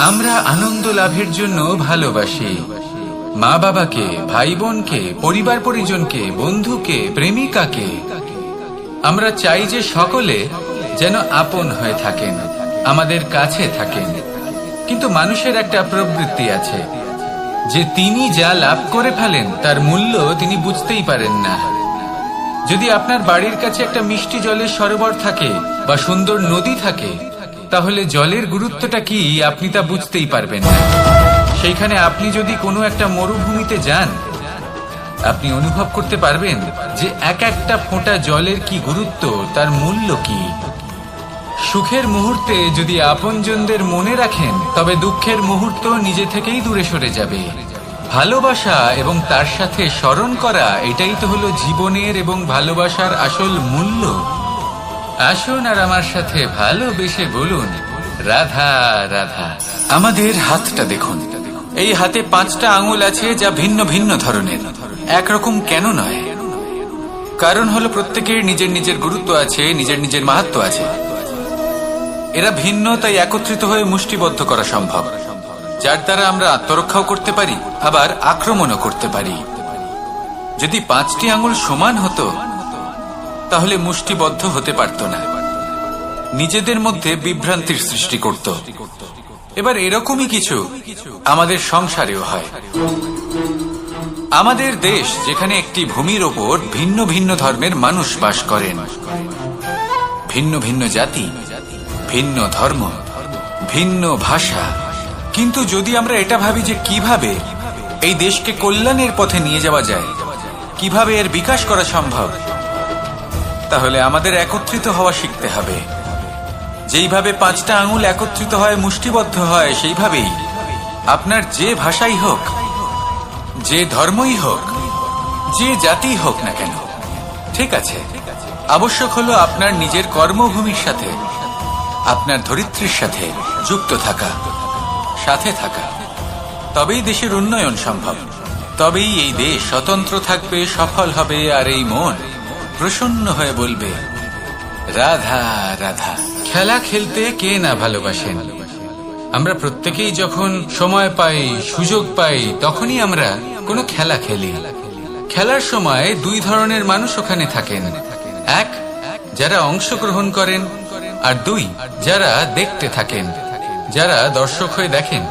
আমরা আনন্দ লাভের জন্য ভালোবাসি মা বাবাকে, ভাই বোনকে, পরিবার পরিজনকে, বন্ধুকে, প্রেমিকাকে। আমরা চাই যে সকলে যেন আপন হয়ে থাকেন, আমাদের কাছে থাকেন। কিন্তু মানুষের একটা প্রবৃত্তি আছে যে তিনি যা লাভ করে ফেলেন তার মূল্য তিনি বুঝতেই পারেন না। যদি আপনার বাড়ির কাছে একটা মিষ্টি জলের সরোবর থাকে বা সুন্দর নদী থাকে, তাহলে জলের গুরুত্বটা কি আপনি তা বুঝতেই পারবেন না। সেইখানে আপনি যদি কোনো একটা মরুভূমিতে যান, আপনি অনুভব করতে পারবেন যে এক একটা ফোঁটা জলের কি গুরুত্ব, তার মূল্য কি। সুখের মুহূর্তে যদি আপনজনদের মনে রাখেন, তবে দুঃখের মুহূর্ত নিজে থেকেই দূরে সরে যাবে। ভালোবাসা এবং তার সাথে স্মরণ করা, এটাই তো হলো জীবনের এবং ভালোবাসার আসল মূল্য। আসুন আর আমার সাথে ভালোবেসে বলুন, রাধা রাধা। আমাদের হাতটা দেখুন, এই হাতে 5টা আঙুল আছে যা ভিন্ন ভিন্ন ধরনের, একরকম কেন নয়? কারণ হলো প্রত্যেকের নিজের নিজের গুরুত্ব আছে, নিজের নিজের মাহাত্ম্য আছে। এরা ভিন্ন, তাই একত্রিত হয়ে মুষ্টিবদ্ধ করা সম্ভব, যার দ্বারা আমরা আত্মরক্ষাও করতে পারি, আবার আক্রমণও করতে পারি। যদি 5টি আঙুল সমান হতো তাহলে মুষ্টিবদ্ধ হতে পারত না, নিজেদের মধ্যে বিভ্রান্তির সৃষ্টি করত। এবার এরকমই কিছু আমাদের সংসারেও হয়। আমাদের দেশ, যেখানে একটি ভূমির ওপর ভিন্ন ভিন্ন ধর্মের মানুষ বাস করেন, ভিন্ন ভিন্ন জাতি, ভিন্ন ধর্ম, ভিন্ন ভাষা। কিন্তু যদি আমরা এটা ভাবি যে কিভাবে এই দেশকে কল্যাণের পথে নিয়ে যাওয়া যায়, কিভাবে এর বিকাশ করা সম্ভব, তাহলে আমাদের একত্রিত হওয়া শিখতে হবে। যেইভাবে 5টা আঙুল একত্রিত হয়, মুষ্টিবদ্ধ হয়, সেইভাবেই আপনার যে ভাষাই হোক, যে ধর্মই হোক, যে জাতি হোক না কেন, ঠিক আছে, আবশ্যক হলো আপনার নিজের কর্মভূমির সাথে, আপনার ধরিত্রীর সাথে যুক্ত থাকা, সাথে থাকা। তবেই দেশের উন্নয়ন সম্ভব, তবেই এই দেশ স্বতন্ত্র থাকবে, সফল হবে, আর এই মন প্রসন্ন হয়ে বলবে, রাধা রাধা। খেলা খেলতে কে না ভালোবাসেন? আমরা প্রত্যেকেই যখন সময় পাই, সুযোগ পাই, তখনই আমরা কোনো খেলা খেলি। খেলার সময় 2 ধরনের মানুষ ওখানে থাকেন, 1 যারা অংশগ্রহণ করেন, আর 2 যারা দেখতে থাকেন, যারা দর্শক হয়ে দেখেন,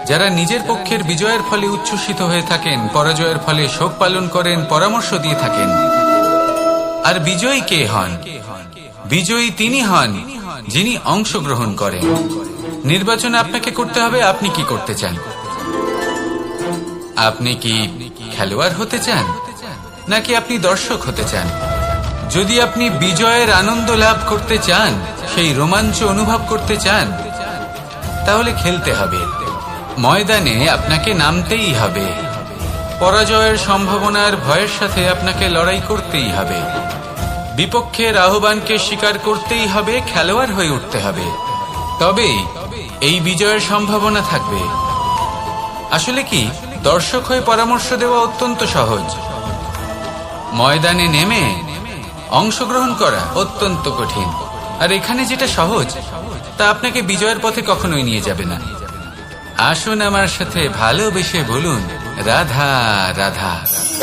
যারা নিজের পক্ষের বিজয়ের ফলে উচ্ছ্বসিত হয়ে থাকেন, পরাজয়ের ফলে শোক পালন করেন, পরামর্শ দিয়ে থাকেন। আর বিজয়ী কে হন? বিজয়ী তিনি হন যিনি অংশগ্রহণ করেন। নির্বাচনে আপনাকে করতে হবে, আপনি কি করতে চান? আপনি কি খেলোয়াড় হতে চান, নাকি আপনি দর্শক হতে চান? যদি আপনি বিজয়ের আনন্দ লাভ করতে চান, সেই রোমাঞ্চ অনুভব করতে চান, তাহলে খেলতে হবে, ময়দানে আপনাকে নামতেই হবে। পরাজয়ের সম্ভাবনার ভয়ের সাথে আপনাকে লড়াই করতেই হবে, বিপক্ষের আহ্বানকে স্বীকার করতেই হবে, খেলোয়াড় হয়ে উঠতে হবে। তবেই এই বিজয়ের সম্ভাবনা থাকবে। আসলে কি, দর্শক হয়ে পরামর্শ দেওয়া অত্যন্ত সহজ, ময়দানে নেমে অংশগ্রহণ করা অত্যন্ত কঠিন। আর এখানে যেটা সহজ, তা আপনাকে বিজয়ের পথে কখনোই নিয়ে যাবে না। আসুন আমার সাথে ভালোবেসে বলুন, রাধা রাধা।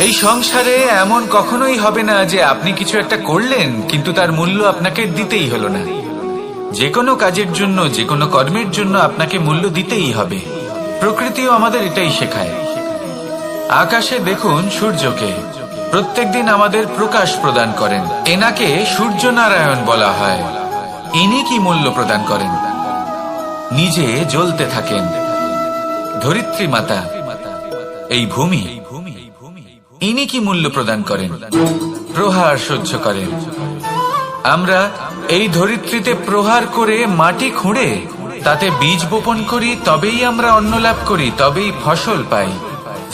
এই সংসারে এমন কখনোই হবে না যে আপনি কিছু একটা করলেন কিন্তু তার মূল্য আপনাকে দিতেই হলো না। যে কোনো কাজের জন্য, যে কোনো কর্মের জন্য আপনাকে মূল্য দিতেই হবে। প্রকৃতিও আমাদের এটাই শেখায়। আকাশে দেখুন সূর্যকে, প্রত্যেকদিন আমাদের প্রকাশ প্রদান করেন। এনাকে সূর্য নারায়ণ বলা হয়। ইনি কি মূল্য প্রদান করেন? নিজে জ্বলতে থাকেন। ধরিত্রী মাতা, এই ভূমি, ইনি কি মূল্য প্রদান করেন? প্রহার সহ্য করেন। আমরা এই ধরিত্রীতে প্রহার করে মাটি খুঁড়ে তাতে বীজ বপন করি, তবেই আমরা অন্ন লাভ করি, তবেই ফসল পাই।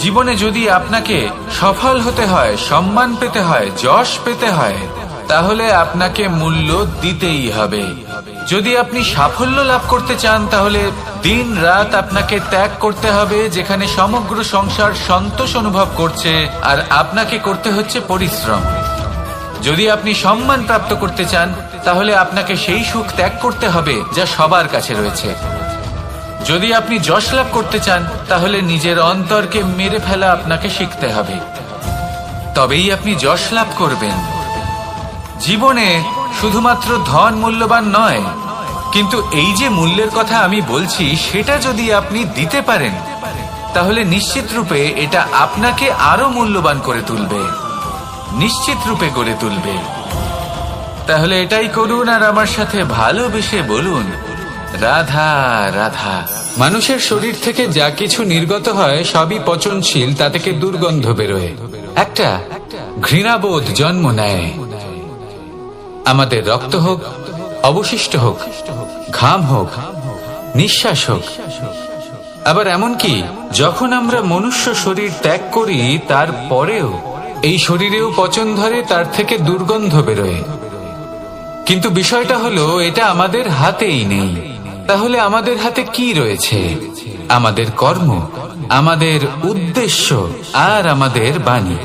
জীবনে যদি আপনাকে সফল হতে হয়, সম্মান পেতে হয়, যশ পেতে হয়, তাহলে আপনাকে মূল্য দিতেই হবে। যদি আপনি সাফল্য লাভ করতে চান, তাহলে দিন রাত আপনাকে ত্যাগ করতে হবে, যেখানে সমগ্র সংসার সন্তোষ অনুভব করছে, আর আপনাকে করতে হচ্ছে পরিশ্রম। যদি আপনি সম্মান প্রাপ্ত করতে চান, তাহলে আপনাকে সেই সুখ ত্যাগ করতে হবে যা সবার কাছে রয়েছে। যদি আপনি যশ লাভ করতে চান তাহলে নিজের অন্তরকে মেরে ফেলা আপনাকে শিখতে হবে, তবেই আপনি যশ লাভ করবেন। জীবনে শুধুমাত্র ধন মূল্যবান নয়, কিন্তু এই যে মূল্যের কথা আমি বলছি সেটা যদি আপনি দিতে পারেন তাহলে নিশ্চিত রূপে এটা আপনাকে আরো মূল্যবান করে তুলবে, নিশ্চিত রূপে গড়ে তুলবে। তাহলে এটাই করুন আর আমার সাথে ভালোবেসে বলুন, রাধা রাধা। মানুষের শরীর থেকে যা কিছু নির্গত হয় সবই পচনশীল, তা থেকে দুর্গন্ধ বেরোয়, একটা ঘৃণাবোধ জন্ম নেয়। আমাদের রক্ত হোক, অবশিষ্ট হোক, ঘাম হোক, নিঃশ্বাস হোক, আবার এমনকি যখন আমরা মনুষ্য শরীর ত্যাগ করি তারপরেও এই শরীরেও পচন ধরে, তার থেকে দুর্গন্ধ বেরোয়। কিন্তু বিষয়টা হলো এটা আমাদের হাতেই নেই। তাহলে আমাদের হাতে কি রয়েছে? আমাদের কর্ম, আমাদের উদ্দেশ্য আর আমাদের বাণী।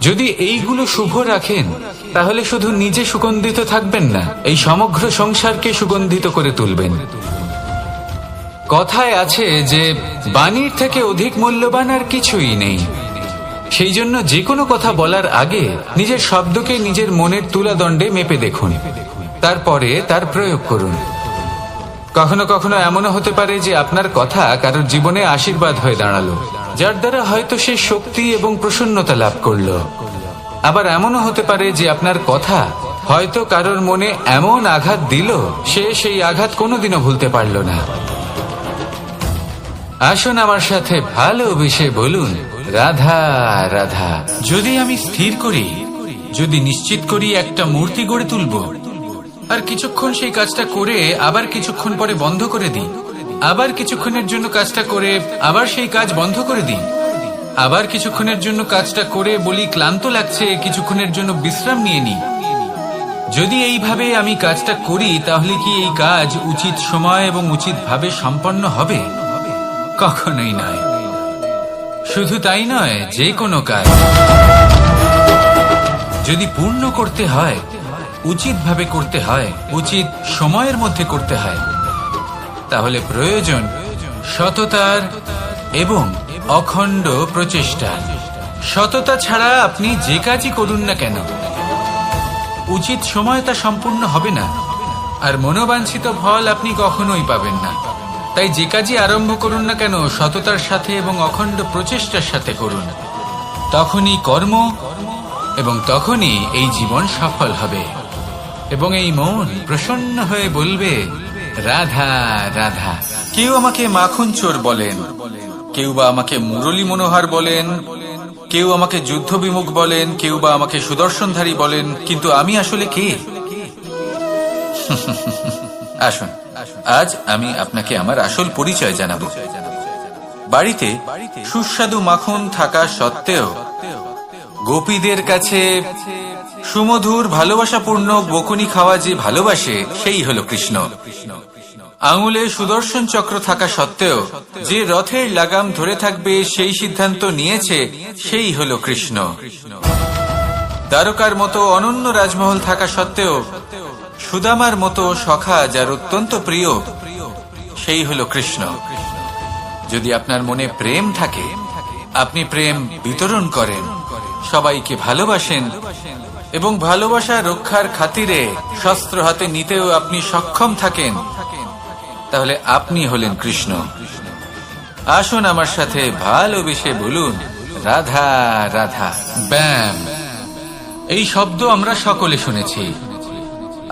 যদি এইগুলো শুভ রাখেন তাহলে শুধু নিজে সুগন্ধিত থাকবেন না, এই সমগ্র সংসারকে সুগন্ধিত করে তুলবেন। কথায় আছে যে বাণীর থেকে অধিক মূল্যবান আর কিছুই নেই। সেই জন্য যে কোনো কথা বলার আগে নিজের শব্দকে নিজের মনের তুলাদণ্ডে মেপে দেখুন, তারপরে তার প্রয়োগ করুন। কখনো কখনো এমনও হতে পারে যে আপনার কথা কারোর জীবনে আশীর্বাদ হয়ে দাঁড়ালো, যার দ্বারা হয়তো সে শক্তি এবং প্রসন্নতা লাভ করলো। আবার এমনও হতে পারে যে আপনার কথা হয়তো কারোর মনে এমন আঘাত দিল, সে সেই আঘাত কোনোদিনও ভুলতে পারল না। আসুন আমার সাথে ভালোবেসে বলুন, রাধা রাধা। যদি আমি স্থির করি, যদি নিশ্চিত করি একটা মূর্তি গড়ে তুলব, আর কিছুক্ষণ সেই কাজটা করে আবার কিছুক্ষণ পরে বন্ধ করে দিই, আবার কিছুক্ষণের জন্য কাজটা করে আবার সেই কাজ বন্ধ করে দিই, আবার কিছুক্ষণের জন্য কাজটা করে বলি ক্লান্ত লাগছে, কিছুক্ষণের জন্য বিশ্রাম নিয়ে নিই, যদি এইভাবে আমি কাজটা করি তাহলে কি এই কাজ উচিত সময় এবং উচিত ভাবে সম্পন্ন হবে? কখনোই নয়। শুধু তাই নয়, যে কোনো কাজ যদি পূর্ণ করতে হয়, উচিত ভাবে করতে হয়, উচিত সময়ের মধ্যে করতে হয়, তাহলে প্রয়োজন সততার এবং অখণ্ড প্রচেষ্টা। সততা ছাড়া আপনি যে কাজই করুন না কেন, উচিত সময় তা সম্পূর্ণ হবে না, আর মনোবাঞ্ছিত ফল আপনি কখনোই পাবেন না। তাই যে কাজই আরম্ভ করুন না কেন সততার সাথে এবং অখণ্ড প্রচেষ্টার সাথে করুন, তখনই কর্ম এবং তখনই এই জীবন সফল হবে এবং এই মন প্রসন্ন হয়ে বলবে, রাধা রাধা। কেউ আমাকে মাখন চোর বলেন, কেউ বা আমাকে মুরলী মনোহর বলেন, কেউ আমাকে যুদ্ধ বিমুখ বলেন, কেউ বা আমাকে সুদর্শনধারী বলেন, কিন্তু আমি আসলে কে? আসুন আজ আমি আপনাকে আমার আসল পরিচয় জানাবো। বাড়িতে সুস্বাদু মাখন থাকা সত্ত্বেও গোপীদের কাছে সুমধুর ভালোবাসাপূর্ণ বকুনি খাওয়া যে ভালোবাসে, সেই হলো কৃষ্ণ। আঙুলে সুদর্শন চক্র থাকা সত্ত্বেও যে রথের লাগাম ধরে থাকবে সেই সিদ্ধান্ত নিয়েছে, সেই হলো কৃষ্ণ। দ্বারকার মতো অনন্য রাজমহল থাকা সত্ত্বেও সুদামার মতো সখা যার অত্যন্ত প্রিয়, সেই হলো কৃষ্ণ। যদি আপনার মনে প্রেম থাকে, আপনি প্রেম বিতরণ করেন, সবাইকে ভালোবাসেন এবং ভালোবাসা রক্ষার খাতিরে শস্ত্র হাতে নিতেও আপনি সক্ষম থাকেন, তাহলে আপনি হলেন কৃষ্ণ। আসুন আমার সাথে ভালোবেসে বলুন, রাধা রাধা। ব্যায়াম, এই শব্দ আমরা সকলে শুনেছি,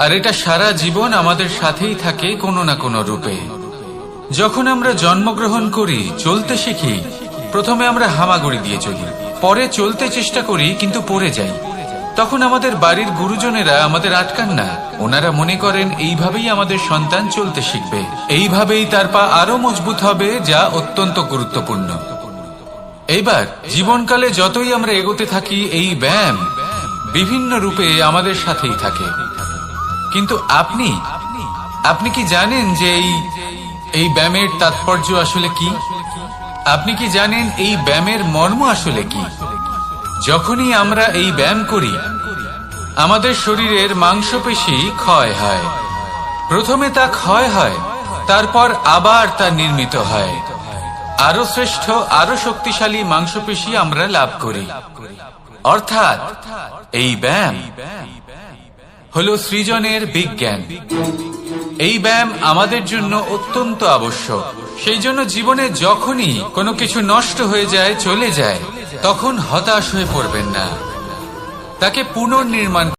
আর এটা সারা জীবন আমাদের সাথেই থাকে কোনো না কোনো রূপে। যখন আমরা জন্মগ্রহণ করি, চলতে শিখি, প্রথমে আমরা হামাগুড়ি দিয়ে চলি, পরে চলতে চেষ্টা করি কিন্তু পড়ে যাই। তখন আমাদের বাড়ির গুরুজনেরা আমাদের আটকান না, ওনারা মনে করেন এইভাবেই আমাদের সন্তান চলতে শিখবে, এইভাবেই তার পা আরো মজবুত হবে, যা অত্যন্ত গুরুত্বপূর্ণ। এইবার জীবনকালে যতই আমরা এগোতে থাকি, এই ব্যায়াম বিভিন্ন রূপে আমাদের সাথেই থাকে। কিন্তু আপনি কি জানেন যে এই ব্যায়ামের তাৎপর্য আসলে কি? আপনি কি জানেন এই ব্যায়ামের মর্ম আসলে কি? যখনই আমরা এই ব্যায়াম করি, আমাদের শরীরের মাংসপেশি ক্ষয় হয়। প্রথমে তা ক্ষয় হয় তারপর আবার তা নির্মিত হয়। আরো শ্রেষ্ঠ, আরো শক্তিশালী মাংসপেশি আমরা লাভ করি। অর্থাৎ এই ব্যায়াম হলো সৃজনের বিজ্ঞান। এই ব্যায়াম আমাদের জন্য অত্যন্ত আবশ্যক। সেই জন্য জীবনে যখনই কোনো কিছু নষ্ট হয়ে যায়, চলে যায়, তখন হতাশ হয়ে পড়বেন না, তাকে পুনর্নির্মাণ